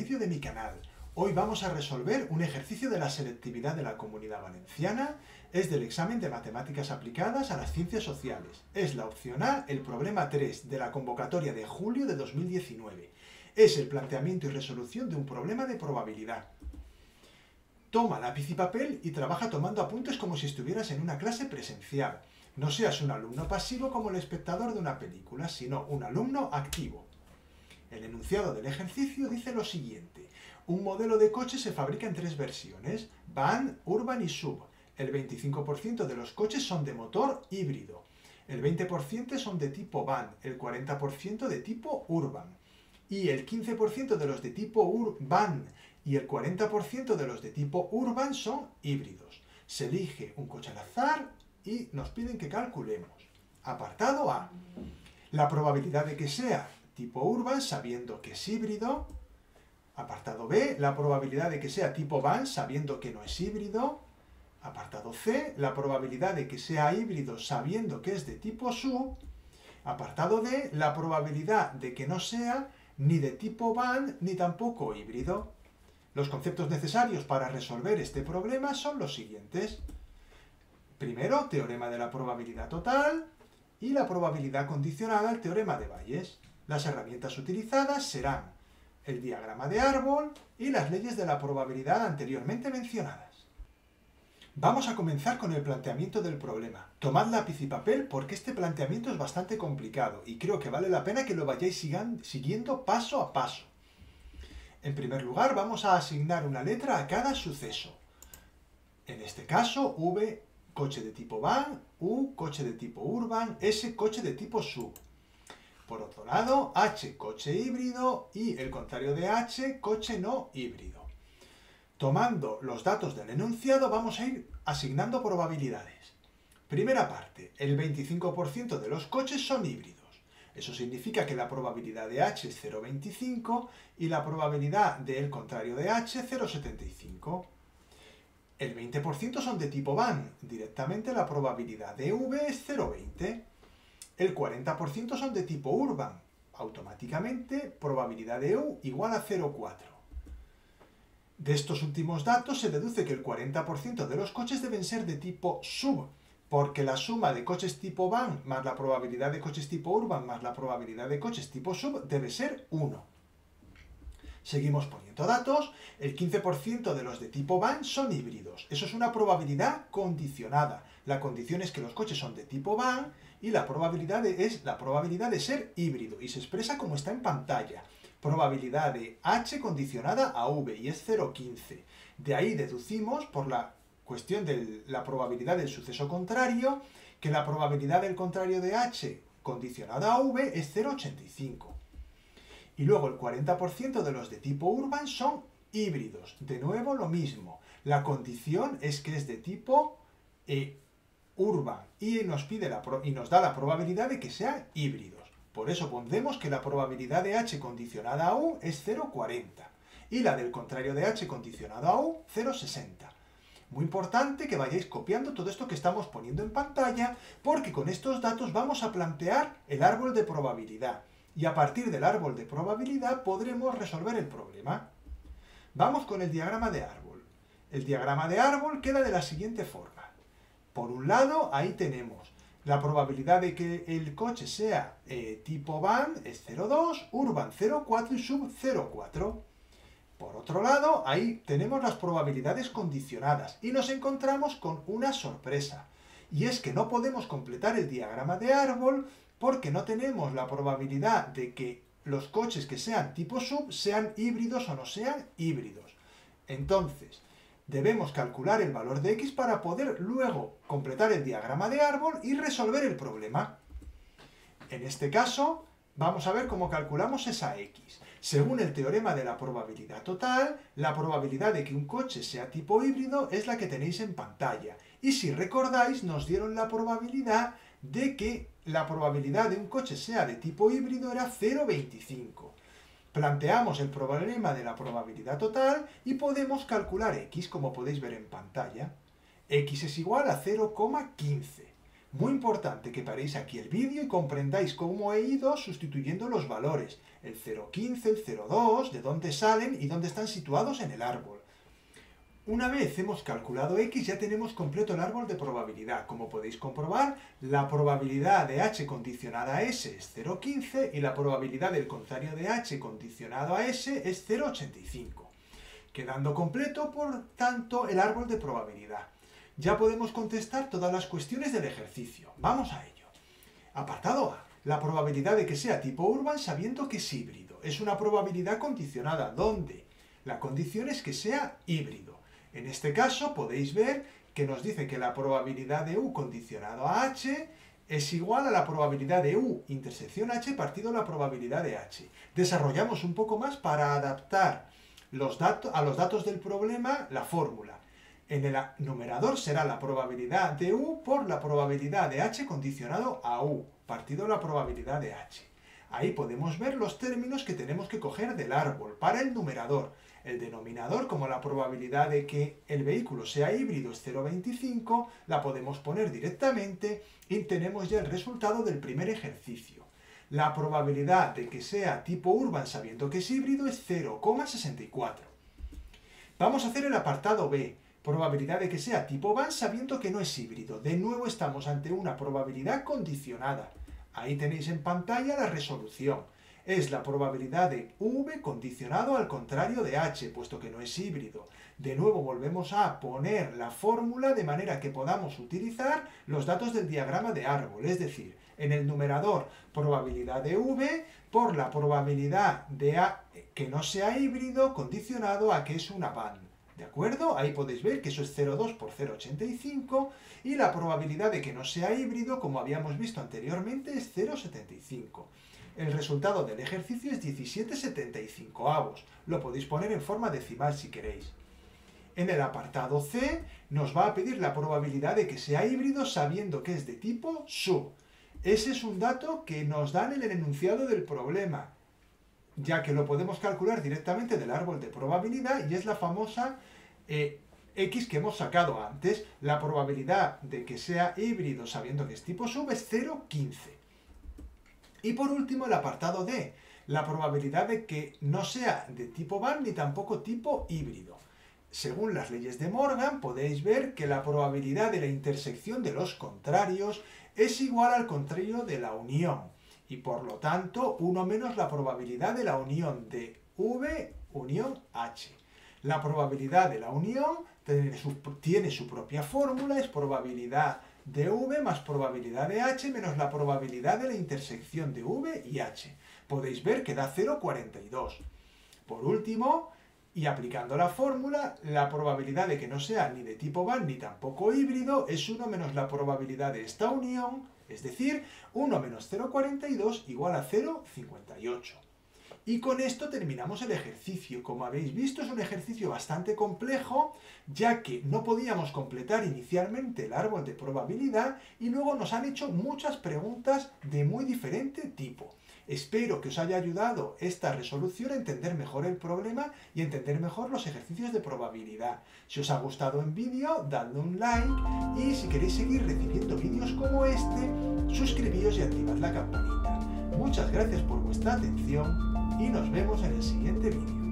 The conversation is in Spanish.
vídeo de mi canal. Hoy vamos a resolver un ejercicio de la selectividad de la Comunidad Valenciana. Es del examen de Matemáticas Aplicadas a las Ciencias Sociales. Es la opción A, el problema 3 de la convocatoria de julio de 2019. Es el planteamiento y resolución de un problema de probabilidad. Toma lápiz y papel y trabaja tomando apuntes como si estuvieras en una clase presencial. No seas un alumno pasivo como el espectador de una película, sino un alumno activo. El enunciado del ejercicio dice lo siguiente. Un modelo de coche se fabrica en 3 versiones, van, urban y sub. El 25% de los coches son de motor híbrido. El 20% son de tipo van, el 40% de tipo urban. Y el 15% de los de tipo van y el 40% de los de tipo urban son híbridos. Se elige un coche al azar y nos piden que calculemos. Apartado A. La probabilidad de que sea tipo urban sabiendo que es híbrido. Apartado B, la probabilidad de que sea tipo van sabiendo que no es híbrido. Apartado C, la probabilidad de que sea híbrido sabiendo que es de tipo sub. Apartado D, la probabilidad de que no sea ni de tipo van ni tampoco híbrido. Los conceptos necesarios para resolver este problema son los siguientes. Primero, teorema de la probabilidad total y la probabilidad condicionada al teorema de Bayes. Las herramientas utilizadas serán el diagrama de árbol y las leyes de la probabilidad anteriormente mencionadas. Vamos a comenzar con el planteamiento del problema. Tomad lápiz y papel porque este planteamiento es bastante complicado y creo que vale la pena que lo vayáis siguiendo paso a paso. En primer lugar, vamos a asignar una letra a cada suceso. En este caso, V, coche de tipo van, U, coche de tipo urban, S, coche de tipo sub. Por otro lado, H, coche híbrido y el contrario de H, coche no híbrido. Tomando los datos del enunciado vamos a ir asignando probabilidades. Primera parte, el 25% de los coches son híbridos. Eso significa que la probabilidad de H es 0,25 y la probabilidad del contrario de H 0,75. El 20% son de tipo van. Directamente la probabilidad de V es 0,20. El 40% son de tipo urban. Automáticamente, probabilidad de U igual a 0,4. De estos últimos datos se deduce que el 40% de los coches deben ser de tipo sub, porque la suma de coches tipo van más la probabilidad de coches tipo urban más la probabilidad de coches tipo sub debe ser 1. Seguimos poniendo datos. El 15% de los de tipo van son híbridos. Eso es una probabilidad condicionada. La condición es que los coches son de tipo van y la probabilidad es la probabilidad de ser híbrido y se expresa como está en pantalla. Probabilidad de H condicionada a V y es 0,15. De ahí deducimos, por la cuestión de la probabilidad del suceso contrario, que la probabilidad del contrario de H condicionada a V es 0,85. Y luego el 40% de los de tipo urban son híbridos. De nuevo lo mismo. La condición es que es de tipo urban y nos da la probabilidad de que sean híbridos. Por eso pondremos que la probabilidad de H condicionada a U es 0,40 y la del contrario de H condicionada a U 0,60. Muy importante que vayáis copiando todo esto que estamos poniendo en pantalla porque con estos datos vamos a plantear el árbol de probabilidad y a partir del árbol de probabilidad podremos resolver el problema. Vamos con el diagrama de árbol. El diagrama de árbol queda de la siguiente forma. Por un lado, ahí tenemos la probabilidad de que el coche sea tipo van es 0,2, urban 0,4 y sub 0,4. Por otro lado, ahí tenemos las probabilidades condicionadas y nos encontramos con una sorpresa. Y es que no podemos completar el diagrama de árbol porque no tenemos la probabilidad de que los coches que sean tipo sub sean híbridos o no sean híbridos. Entonces, debemos calcular el valor de x para poder luego completar el diagrama de árbol y resolver el problema. En este caso, vamos a ver cómo calculamos esa x. Según el teorema de la probabilidad total, la probabilidad de que un coche sea tipo híbrido es la que tenéis en pantalla. Y si recordáis, nos dieron la probabilidad de que la probabilidad de un coche sea de tipo híbrido era 0,25. Planteamos el problema de la probabilidad total y podemos calcular x, como podéis ver en pantalla. X es igual a 0,15. Muy importante que paréis aquí el vídeo y comprendáis cómo he ido sustituyendo los valores, el 0,15, el 0,2, de dónde salen y dónde están situados en el árbol. Una vez hemos calculado x, ya tenemos completo el árbol de probabilidad. Como podéis comprobar, la probabilidad de h condicionada a s es 0,15 y la probabilidad del contrario de h condicionado a s es 0,85. Quedando completo, por tanto, el árbol de probabilidad. Ya podemos contestar todas las cuestiones del ejercicio. Vamos a ello. Apartado A. La probabilidad de que sea tipo Urban sabiendo que es híbrido. Es una probabilidad condicionada, donde la condición es que sea híbrido. En este caso podéis ver que nos dice que la probabilidad de U condicionado a H es igual a la probabilidad de U intersección H partido la probabilidad de H. Desarrollamos un poco más para adaptar a los datos del problema la fórmula. En el numerador será la probabilidad de U por la probabilidad de H condicionado a U partido la probabilidad de H. Ahí podemos ver los términos que tenemos que coger del árbol para el numerador. El denominador, como la probabilidad de que el vehículo sea híbrido es 0,25, la podemos poner directamente y tenemos ya el resultado del primer ejercicio. La probabilidad de que sea tipo Urban sabiendo que es híbrido es 0,64. Vamos a hacer el apartado B. Probabilidad de que sea tipo Van sabiendo que no es híbrido. De nuevo estamos ante una probabilidad condicionada. Ahí tenéis en pantalla la resolución. Es la probabilidad de V condicionado al contrario de H, puesto que no es híbrido. De nuevo volvemos a poner la fórmula de manera que podamos utilizar los datos del diagrama de árbol. Es decir, en el numerador probabilidad de V por la probabilidad de A que no sea híbrido condicionado a que es una van. ¿De acuerdo? Ahí podéis ver que eso es 0,2 por 0,85 y la probabilidad de que no sea híbrido, como habíamos visto anteriormente, es 0,75. El resultado del ejercicio es 17,75. Lo podéis poner en forma decimal si queréis. En el apartado C nos va a pedir la probabilidad de que sea híbrido sabiendo que es de tipo sub. Ese es un dato que nos dan en el enunciado del problema, ya que lo podemos calcular directamente del árbol de probabilidad y es la famosa X que hemos sacado antes. La probabilidad de que sea híbrido sabiendo que es tipo sub es 0,15. Y por último el apartado D, la probabilidad de que no sea de tipo Van ni tampoco tipo híbrido. Según las leyes de Morgan podéis ver que la probabilidad de la intersección de los contrarios es igual al contrario de la unión. Y por lo tanto, 1 menos la probabilidad de la unión de V unión H. La probabilidad de la unión tiene su propia fórmula, es probabilidad de V más probabilidad de H menos la probabilidad de la intersección de V y H. Podéis ver que da 0,42. Por último, y aplicando la fórmula, la probabilidad de que no sea ni de tipo Van ni tampoco híbrido es 1 menos la probabilidad de esta unión, es decir, 1 menos 0,42 igual a 0,58. Y con esto terminamos el ejercicio. Como habéis visto, es un ejercicio bastante complejo, ya que no podíamos completar inicialmente el árbol de probabilidad y luego nos han hecho muchas preguntas de muy diferente tipo. Espero que os haya ayudado esta resolución a entender mejor el problema y a entender mejor los ejercicios de probabilidad. Si os ha gustado el vídeo, dadle un like y si queréis seguir recibiendo vídeos como este, suscribíos y activad la campanita. Muchas gracias por vuestra atención y nos vemos en el siguiente vídeo.